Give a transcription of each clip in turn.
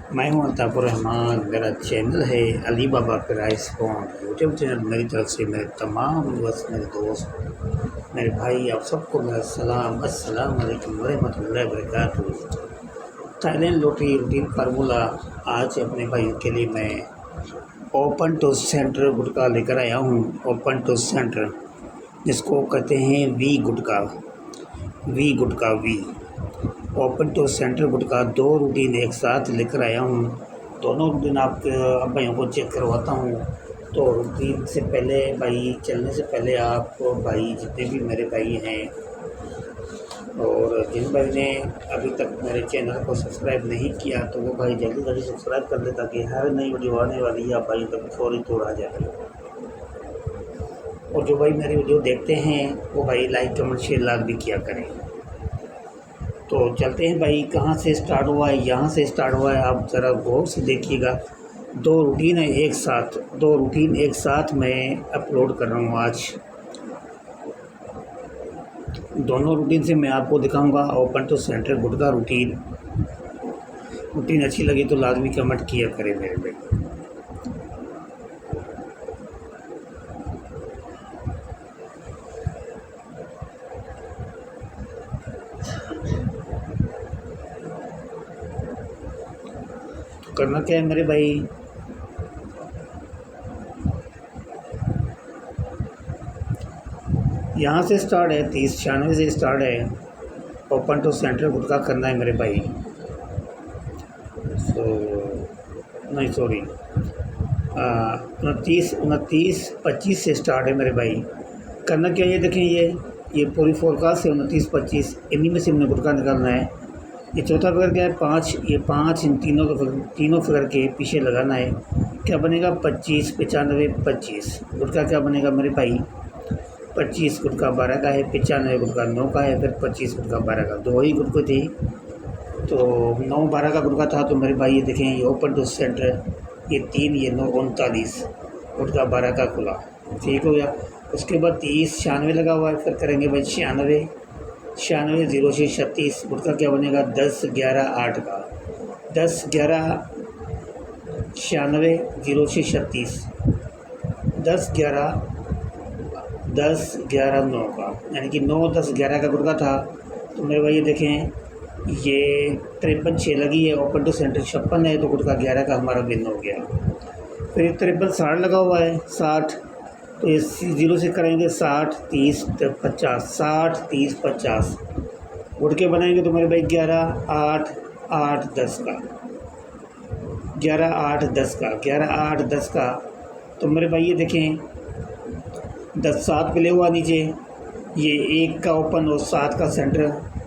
मैं हूं अल्ताफ़ुर रहमान। मेरा चैनल है अली बाबा प्राइस पॉइंट यूट्यूब चैनल। मेरी तरफ से मेरे तमाम व्यूअर्स, मेरे दोस्त, मेरे भाई, आप सबको मेरा सलाम। अस्सलाम वालेकुम रहमतुल्लाहि व बरकातुहू। थाईलैंड लॉटरी रूटीन फार्मूला आज अपने भाई के लिए मैं ओपन टू सेंटर गुटका लेकर आया हूँ। ओपन टू सेंटर जिसको कहते हैं वी गुटका, वी गुटका वी ओपन टू सेंटर गुटका। दो रूटीन एक साथ लेकर आया हूँ। दोनों रूटीन आपके अब भाइयों को चेक करवाता हूँ। तो रूटीन से पहले भाई, चलने से पहले आप भाई जितने भी मेरे भाई हैं और जिन भाई ने अभी तक मेरे चैनल को सब्सक्राइब नहीं किया तो वो भाई जल्दी जल्दी सब्सक्राइब कर ले, ताकि हर नई वीडियो आने वाली है आप भाई तक फौरी तौर आ जाए। और जो भाई मेरी वीडियो देखते हैं वो भाई लाइक कमेंट शेयर लाइक भी किया करें। तो चलते हैं भाई, कहाँ से स्टार्ट हुआ है, यहाँ से स्टार्ट हुआ है। आप ज़रा गौर से देखिएगा। दो रूटीन है एक साथ, दो रूटीन एक साथ मैं अपलोड कर रहा हूँ आज। दोनों रूटीन से मैं आपको दिखाऊंगा open to centre gutka routine. Routine अच्छी लगी तो लाजमी कमेंट किया करें मेरे भाई। तो करना क्या है मेरे भाई, यहाँ से स्टार्ट है, 3096 से स्टार्ट है। ओपन टू सेंटर गुटका करना है मेरे भाई। सो नहीं, सॉरी, 29 से स्टार्ट है मेरे भाई। करना क्या है, ये देखें, ये पूरी फोरकास्ट है 29-25, इन्हीं में से हमने गुटका निकालना है। ये चौथा फिगर क्या है, 5, ये 5 इन तीनों फिगर के पीछे लगाना है। क्या बनेगा, 25, 95, 25 गुटका क्या बनेगा मेरे भाई, 25 गुटका 12 का है, 95 गुटका 9 का है, फिर 25 गुटका 12 का। दो ही गुटके थे तो 9-12 का गुटका था। तो मेरे भाई ये देखें, ये ओपन टू सेंटर, ये 3, ये 9, 39 गुटका 12 का खुला, ठीक हो गया। उसके बाद 30-96 लगा हुआ है, फिर करेंगे भाई 96, 0 से 36 गुटका क्या बनेगा, 10-11-8 का, 10-11 96 0 से 36, 10-11 का, यानी कि 9-10-11 का गुटका था। तो मेरे भाई ये देखें, ये 53-6 लगी है, ओपन टू सेंटर 56 है, तो गुटका 11 का हमारा विन हो गया। फिर 53-60 लगा हुआ है, 60, तो ये 0 से करेंगे 60-30-50, 60-30-50 गुटके बनाएंगे। तो मेरे भाई 11-8-8-10 का, 11-8-10 का, 11-8-10 का। तो मेरे भाई ये देखें, 10-7 मिले हुआ नीचे, ये 1 का ओपन और 7 का सेंटर,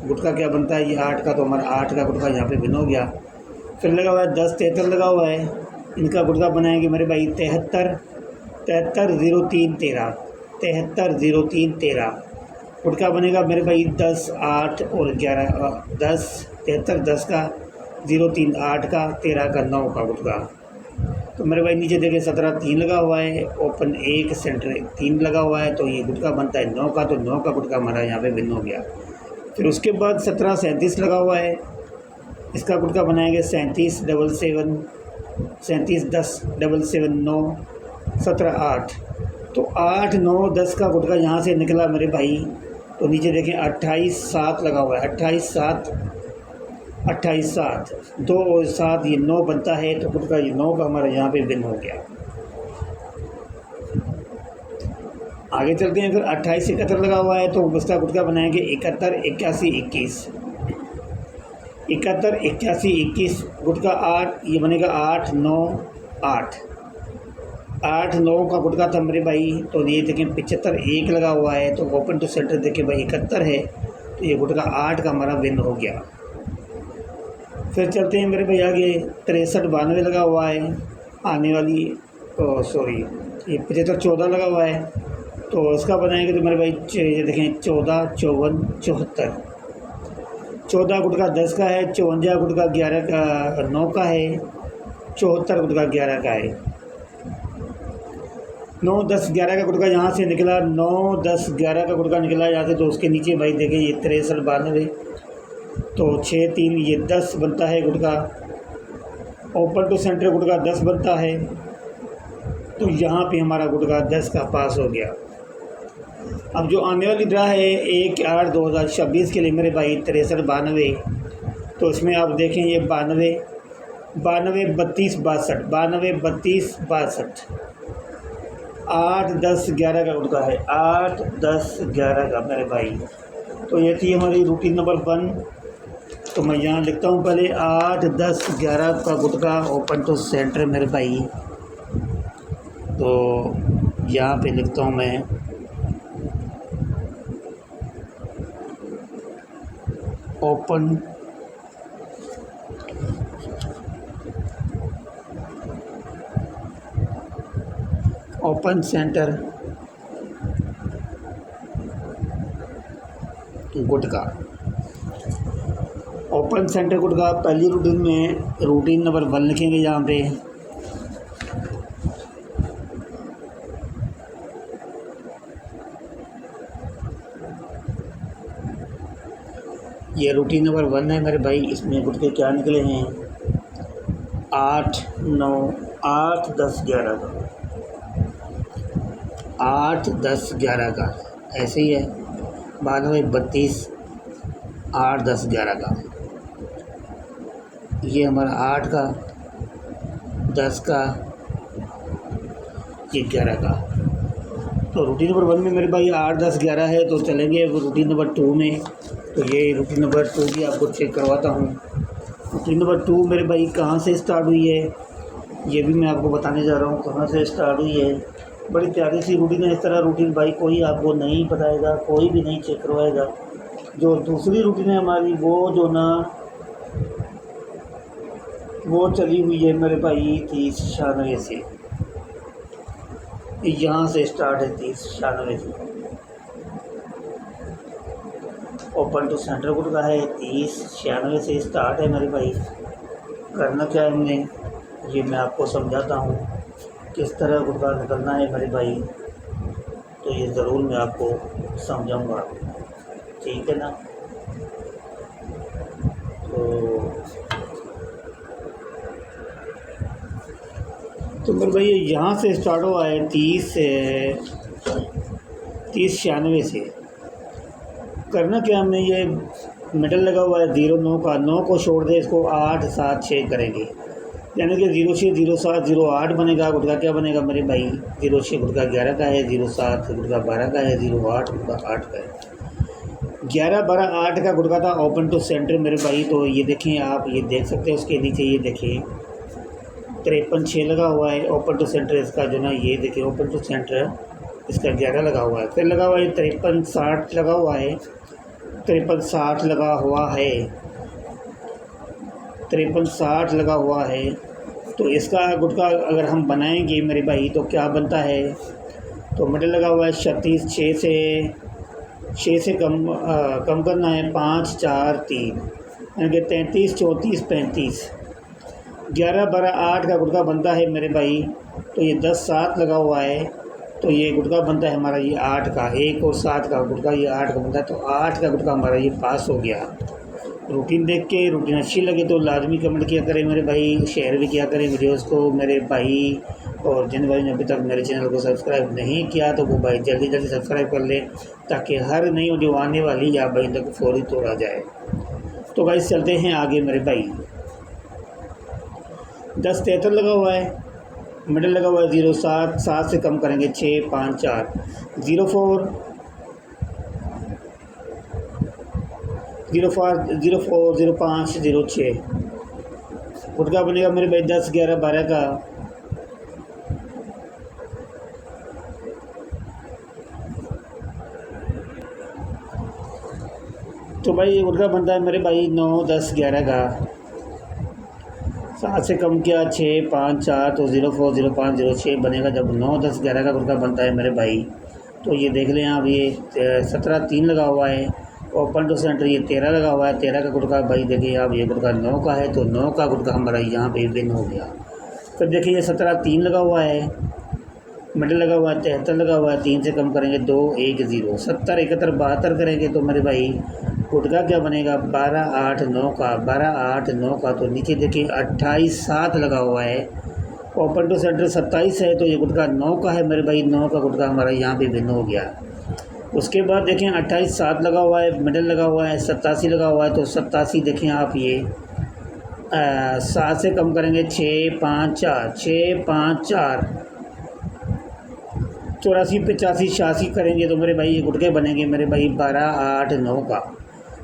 गुटका क्या बनता है, ये 8 का, तो हमारा 8 का गुटका यहाँ पे विन हो गया। फिर लगा हुआ है 10-73 लगा हुआ है, इनका गुटका बनाएंगे मेरे भाई 73-03-13, 73-03-13 गुटका बनेगा मेरे भाई 10-8 और 11, 10-73-10 का, 0-3-8 का, 13 का, 9 का गुटका। तो मेरे भाई नीचे देखें 17-3 लगा हुआ है, ओपन 1 सेंटर 3 लगा हुआ है, तो ये गुटका बनता है 9 का, तो 9 का गुटका हमारा यहाँ पे विन हो गया। फिर उसके बाद 17-37 लगा हुआ है, इसका गुटका बनाएंगे 37-7-7, 37-10-7-7-9, 17-8, तो 8-9-10 का गुटका यहाँ से निकला मेरे भाई। तो नीचे देखें 28-7 लगा हुआ है, 28-7, 2 और 7, ये 9 बनता है, तो गुटका ये 9 का हमारा यहाँ पे विन हो गया। आगे चलते हैं, फिर 28-71 लगा हुआ है, तो उसका गुटका बनाएंगे 71-81-21, 71-81-21 गुटका 8, ये बनेगा 8-9-8, 8-9 का गुटका था मेरे भाई। तो ये देखें 75-1 लगा हुआ है, तो ओपन टू सेंटर देखें भाई 71 है, तो ये गुटका 8 का हमारा विन हो गया। फिर चलते हैं मेरे भाई आगे, 63-92 लगा हुआ है, आने वाली, सॉरी, ये 75-14 लगा हुआ है, तो इसका बनाएंगे तो मेरे भाई ये देखें 14-54-74, 14 गुटका 10 का है, 54 गुटका 11 का 9 का है, 74 गुटका 11 का है। 9-10-11 का गुटका यहाँ से निकला, 9-10-11 का गुटका निकला यहाँ से। तो उसके नीचे भाई देखें ये 63-92, तो 6-3 ये 10 बनता है गुटका, ओपन टू सेंटर गुटका 10 बनता है, तो यहाँ पे हमारा गुटका 10 का पास हो गया। अब जो आने वाली ड्रा है 1/8/2026 के लिए मेरे भाई 6392, तो इसमें आप देखें ये 92 92 32 62 92 32 62 8 10 11 का गुटका है, 8 10 11 का मेरे भाई। तो ये थी हमारी रूटीन नंबर 1। तो मैं यहाँ लिखता हूँ पहले 8 10 11 का गुटका ओपन टू सेंटर मेरे भाई। तो यहाँ पे लिखता हूँ मैं ओपन सेंटर गुटका। ओपन सेंटर गुटका पहली रूटीन में रूटीन नंबर 1 लिखेंगे यहाँ पे। ये रूटीन नंबर 1 है मेरे भाई। इसमें गुटके क्या निकले हैं 8 9 8 10 11 का, 8 10 11 का ऐसे ही है। 92 32 8 10 11 का, ये हमारा 8 का 10 का ये 11 का। तो रूटीन नंबर 1 में मेरे भाई 8 10 11 है। तो चलेंगे रूटीन नंबर 2 में। तो ये रूटीन नंबर 2 भी आपको चेक करवाता हूँ। रूटीन नंबर 2 मेरे भाई कहाँ से स्टार्ट हुई है ये भी मैं आपको बताने जा रहा हूँ, कहाँ से स्टार्ट हुई है। बड़ी प्यारी सी रूटीन है। इस तरह रूटीन भाई कोई आपको नहीं बताएगा, कोई भी नहीं चेक करवाएगा। जो दूसरी रूटीन है हमारी वो जो ना वो चली हुई है मेरे भाई 30 96 से। यहाँ से स्टार्ट है 30 96 से। ओपन टू सेंटर गुटका है 30 96 से स्टार्ट है मेरे भाई। करना क्या है हमने ये मैं आपको समझाता हूँ किस तरह गुटका निकलना है मेरे भाई। तो ये ज़रूर मैं आपको समझाऊँगा, ठीक है ना। तो मेरे भाई यहाँ से स्टार्ट हुआ है 30 96 से। करना क्या हमने ये मिडल लगा हुआ है 0 9 का, 9 को छोड़ दे, इसको 8 7 6 करेंगे, यानी कि 0 6 0 7 0 8 बनेगा। गुटका क्या बनेगा मेरे भाई 0 6 गुटका 11 का है, 0 7 गुटका 12 का है, 0 8 गुटका 8 का है। 11 12 8 का गुटका था ओपन टू सेंटर मेरे भाई। तो ये देखें आप, ये देख सकते हैं उसके नीचे ये देखें 53 6 लगा हुआ है ओपन टू सेंटर इसका जो ना, ये देखिए ओपन टू सेंटर इसका 11 लगा हुआ है। फिर लगा हुआ है 53 60 लगा हुआ है, 53 60 लगा हुआ है, 53 60 लगा हुआ है। तो इसका गुटका अगर हम बनाएंगे मेरे भाई तो क्या बनता है, तो मिडल लगा हुआ है 36 6 से कम करना है 5 4 3, यानी कि 33 34 35। 11 12 8 का गुटका बनता है मेरे भाई। तो ये 10 7 लगा हुआ है, तो ये गुटका बनता है हमारा ये 8 का, 1 और 7 का गुटका ये 8 का बनता है। तो 8 का गुटका हमारा ये पास हो गया। रूटीन देख के रूटीन अच्छी लगे तो लाजमी कमेंट किया करें मेरे भाई, शेयर भी किया करें वीडियोस को मेरे भाई। और जिन भाई ने अभी तक मेरे चैनल को सब्सक्राइब नहीं किया तो वो भाई जल्दी जल्दी सब्सक्राइब कर लें, ताकि हर नई वीडियो आने वाली या भाई तक फौरी तौर आ जाए। तो भाई चलते हैं आगे मेरे भाई। 10 73 लगा हुआ है, मिडल लगा हुआ है 0 7 7 से कम करेंगे 6 5 4, 0 4 0 5 0 6 गुटका बनेगा मेरे भाई 10 11 12 का। तो भाई ये गुटका बनता है मेरे भाई 9 10 11 का। 7 से कम किया 6 5 4, तो 0 4 0 5 0 6 बनेगा जब 9 10 11 का गुटका बनता है मेरे भाई। तो ये देख लें आप, ये 17 3 लगा हुआ है ओपन टू सेंटर, ये 13 लगा हुआ है। 13 का गुटका भाई देखिए आप, ये गुटका 9 का है, तो 9 का गुटका हमारा यहाँ पे विन हो गया। फिर देखिए ये 17 3 लगा हुआ है, मिडल लगा हुआ है 73 लगा हुआ है, 3 से कम करेंगे 2 1 0, 70 71 72 करेंगे तो मेरे भाई गुटका क्या बनेगा 12 8 9 का, 12 8 9 का, तो नीचे देखिए 28 7 लगा हुआ है। ओपन टू सेंटर 27 है, तो ये गुटका 9 का है मेरे भाई, 9 का गुटका हमारा यहाँ पे भिन्न हो गया। उसके बाद देखें 28 7 लगा हुआ है, मिडल लगा हुआ है, 87 लगा हुआ है, तो 87 देखें आप ये 7 से कम करेंगे 6 5 4, 6 5 4, 84 85 86 करेंगे तो मेरे भाई ये गुटके बनेंगे मेरे भाई 12 8 9 का।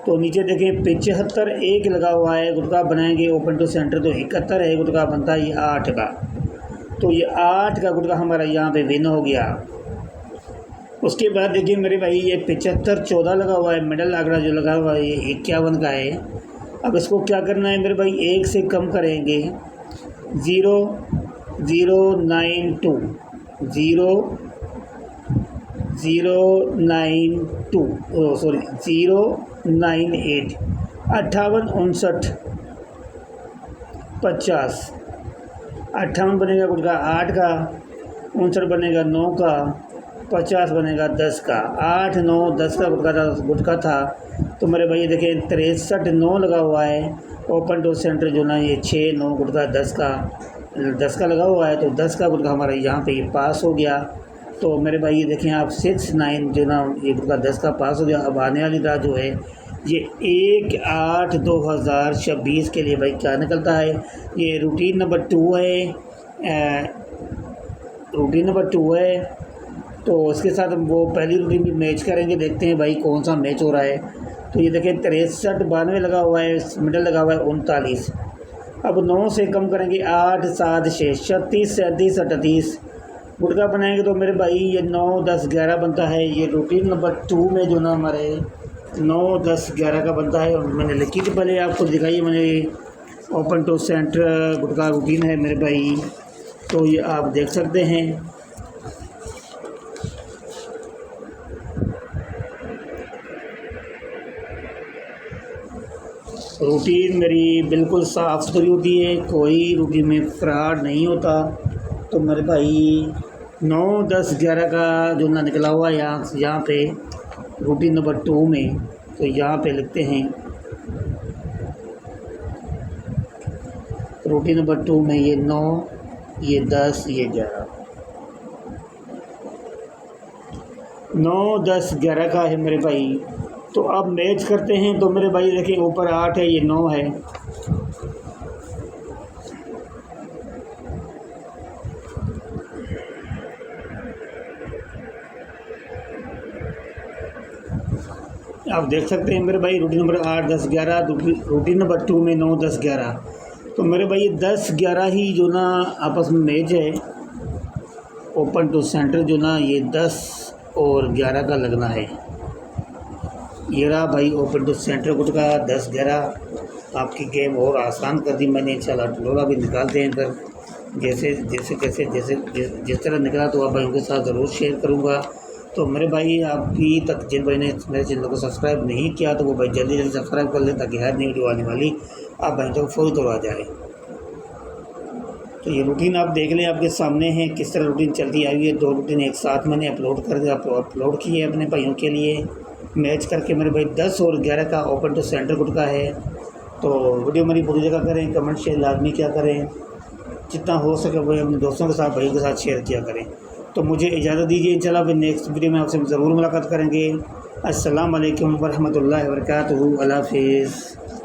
तो नीचे देखें 75 1 लगा हुआ है, गुटका बनाएंगे ओपन टू सेंटर तो 71 है, गुटका बनता है ये 8 का। तो ये 8 का गुटका हमारा यहाँ पे विन हो गया। उसके बाद देखिए मेरे भाई ये 75 14 लगा हुआ है, मिडल आंकड़ा जो लगा हुआ है ये 51 का है। अब इसको क्या करना है मेरे भाई, 1 से कम करेंगे 0 0 9 2 0 0 9 2 सॉरी 0 9 8, 58 59 50, 58 बनेगा गुटका 8 का, 59 बनेगा 9 का, 50 बनेगा 10 का। 8 9 10 का गुटका था तो मेरे भाई देखें 63 9 लगा हुआ है। ओपन टू सेंटर जो ना ये 6 9 गुटका 10 का लगा हुआ है, तो 10 का गुटका हमारा यहाँ पे ये पास हो गया। तो मेरे भाई ये देखें आप 6 9 जो ना ये गुटका 10 का पास हो गया। अब आने वाली रात जो है ये 1 8 2026 के लिए भाई क्या निकलता है, ये रूटीन नंबर 2 है, रूटीन नंबर 2 है। तो इसके साथ हम वो पहली रूटीन भी मैच करेंगे, देखते हैं भाई कौन सा मैच हो रहा है। तो ये देखें 63 92 लगा हुआ है, मिडल लगा हुआ है 39। अब 9 से कम करेंगे 8 7 6 36 37 38, गुटका बनाएंगे तो मेरे भाई ये 9 10 11 बनता है। ये रूटीन नंबर 2 में जो ना हमारे 9 10 11 का बनता है। और मैंने लिखी थी पहले आपको दिखाई है, मैंने open to centre gutka routine है मेरे भाई, तो ये आप देख सकते हैं। रूटीन मेरी बिल्कुल साफ़ सुथरी होती है, कोई रूटीन में फ्रॉड नहीं होता। तो मेरे भाई 9 10 11 का जो ना निकला हुआ है यहाँ पे रूटीन नंबर 2 में, तो यहाँ पे लिखते हैं रूटीन नंबर 2 में ये 9 ये 10 ये 11, 9 10 11 का है मेरे भाई। तो अब मैच करते हैं तो मेरे भाई देखिए ऊपर 8 है, ये 9 है। आप देख सकते हैं मेरे भाई रूटीन नंबर 8 10 11, रूटीन नंबर 2 में 9 10 11। तो मेरे भाई ये 10 11 ही जो ना आपस में मैच है। ओपन टू सेंटर जो ना ये 10 और 11 का लगना है। ये रहा भाई ओपन टू सेंटर गुटका 10 11। आपकी गेम और आसान कर दी मैंने। इंशाल्लाह डोला भी निकालते हैं फिर जिस तरह निकला तो आप भाइयों के साथ ज़रूर शेयर करूँगा। तो मेरे भाई आपकी तक जिन भाई ने मेरे चैनल को सब्सक्राइब नहीं किया तो वो भाई जल्दी जल्दी सब्सक्राइब कर लें ताकि हर नई वीडियो आने वाली आप भाई तक फौरी तौर आ जाए। तो ये रूटीन आप देख लें, आपके सामने है किस तरह रूटीन चलती आई हुई है। 2 रूटीन एक साथ मैंने अपलोड की है अपने भाइयों के लिए मैच करके। मेरे भाई 10 और 11 का ओपन टू सेंटर गुटका है। तो वीडियो मेरी पूरी जगह करें, कमेंट शेयर लाजमी क्या करें, जितना हो सके वही अपने दोस्तों के साथ भाइयों के साथ शेयर किया करें। तो मुझे इजाज़त दीजिए, इंशाल्लाह फिर नेक्स्ट वीडियो में आपसे ज़रूर मुलाकात करेंगे। अस्सलाम वालेकुम वरहमतुल्लाहि वबरकातुहू। अल्लाह हाफ़िज़।